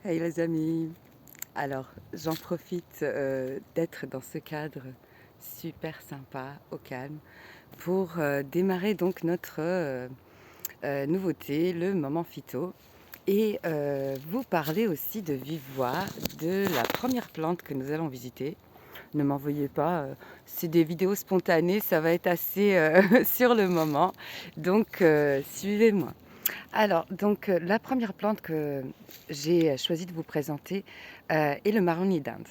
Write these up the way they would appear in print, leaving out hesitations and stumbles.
Hey les amis! Alors, j'en profite d'être dans ce cadre super sympa, au calme, pour démarrer donc notre nouveauté, le moment phyto, et vous parler aussi de vive voix de la première plante que nous allons visiter. Ne m'envoyez pas, c'est des vidéos spontanées, ça va être assez sur le moment, donc suivez-moi. Alors, donc, la première plante que j'ai choisi de vous présenter, est le marronnier d'Inde.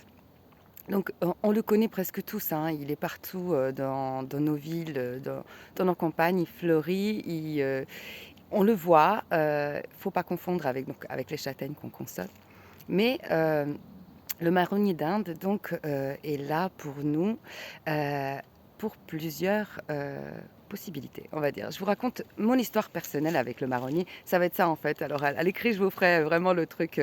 Donc, on le connaît presque tous, hein, il est partout, dans nos villes, dans nos campagnes, il fleurit, on le voit, faut pas confondre avec donc avec les châtaignes qu'on consomme. Mais, le marronnier d'Inde donc, est là pour nous, heu, pour plusieurs, possibilités, on va dire. Je vous raconte mon histoire personnelle avec le marronnier. Ça va être ça en fait. Alors à l'écrit, je vous ferai vraiment le truc,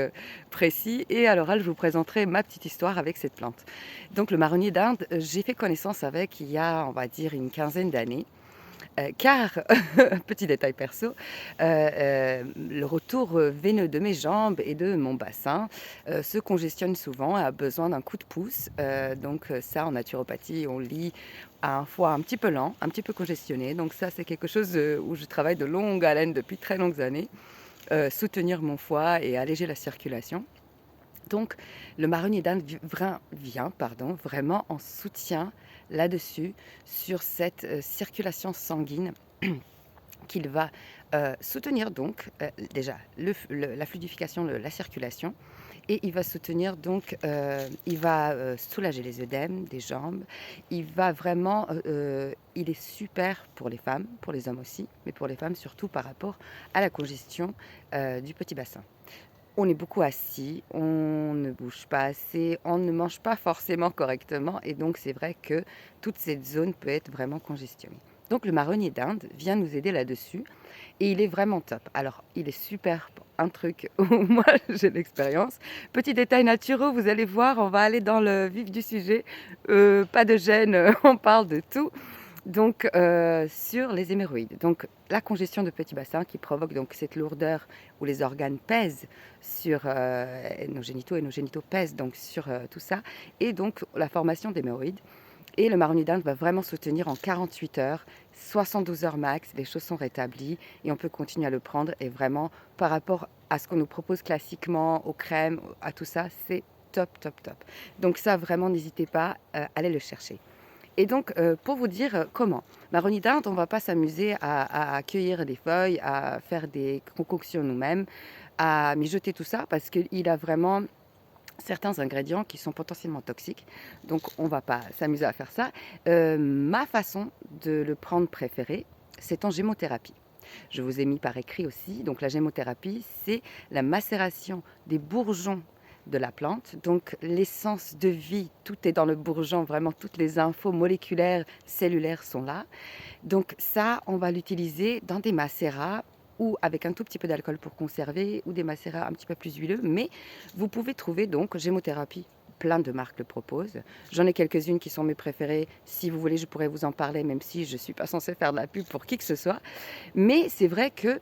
précis, et à l'oral, je vous présenterai ma petite histoire avec cette plante. Donc le marronnier d'Inde, j'ai fait connaissance avec il y a, on va dire, une quinzaine d'années. Car, petit détail perso, le retour, veineux de mes jambes et de mon bassin, se congestionne souvent et a besoin d'un coup de pouce. Donc, ça en naturopathie, on lit à un foie un petit peu lent, un petit peu congestionné. Donc ça, c'est quelque chose, où je travaille de longue haleine depuis très longues années, soutenir mon foie et alléger la circulation. Donc le marronnier d'Inde vient, pardon, vraiment en soutien là-dessus, sur cette, circulation sanguine qu'il va, soutenir donc, déjà la fluidification, la circulation, et il va soutenir donc, il va, soulager les œdèmes des jambes. Il va vraiment, il est super pour les femmes, pour les hommes aussi, mais pour les femmes surtout par rapport à la congestion, du petit bassin. On est beaucoup assis, on ne bouge pas assez, on ne mange pas forcément correctement, et donc c'est vrai que toute cette zone peut être vraiment congestionnée. Donc le marronnier d'Inde vient nous aider là-dessus, et il est vraiment top. Alors il est super, un truc où moi j'ai l'expérience. Petit détail naturel, vous allez voir, on va aller dans le vif du sujet. Pas de gêne, on parle de tout. Donc, sur les hémorroïdes. Donc, la congestion de petits bassins qui provoque donc cette lourdeur où les organes pèsent sur nos génitaux, et nos génitaux pèsent donc sur tout ça, et donc la formation d'hémorroïdes. Et le marronnier d'Inde va vraiment soutenir en 48 heures, 72 heures max, les choses sont rétablies et on peut continuer à le prendre. Et vraiment, par rapport à ce qu'on nous propose classiquement, aux crèmes, à tout ça, c'est top, top, top. Donc ça, vraiment, n'hésitez pas, allez le chercher. Et donc, pour vous dire, comment? Marronnier d'Inde, on ne va pas s'amuser à cueillir des feuilles, à faire des concoctions nous-mêmes, à mijoter tout ça, parce qu'il a vraiment certains ingrédients qui sont potentiellement toxiques. Donc on ne va pas s'amuser à faire ça. Ma façon de le prendre préférée, c'est en gémothérapie. Je vous ai mis par écrit aussi. Donc la gémothérapie, c'est la macération des bourgeons de la plante. Donc l'essence de vie, tout est dans le bourgeon, vraiment toutes les infos moléculaires, cellulaires sont là. Donc ça, on va l'utiliser dans des macérats ou avec un tout petit peu d'alcool pour conserver, ou des macérats un petit peu plus huileux. Mais vous pouvez trouver donc gémothérapie. Plein de marques le proposent. J'en ai quelques-unes qui sont mes préférées. Si vous voulez, je pourrais vous en parler, même si je ne suis pas censée faire de la pub pour qui que ce soit. Mais c'est vrai que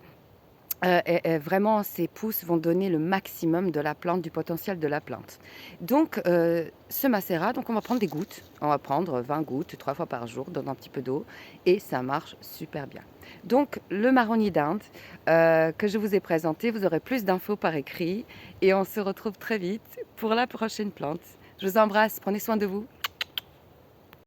vraiment, ces pousses vont donner le maximum de la plante, du potentiel de la plante. Donc, ce macérat, donc on va prendre des gouttes. On va prendre 20 gouttes 3 fois par jour dans un petit peu d'eau, et ça marche super bien. Donc, le marronnier d'Inde, que je vous ai présenté, vous aurez plus d'infos par écrit, et on se retrouve très vite pour la prochaine plante. Je vous embrasse, prenez soin de vous.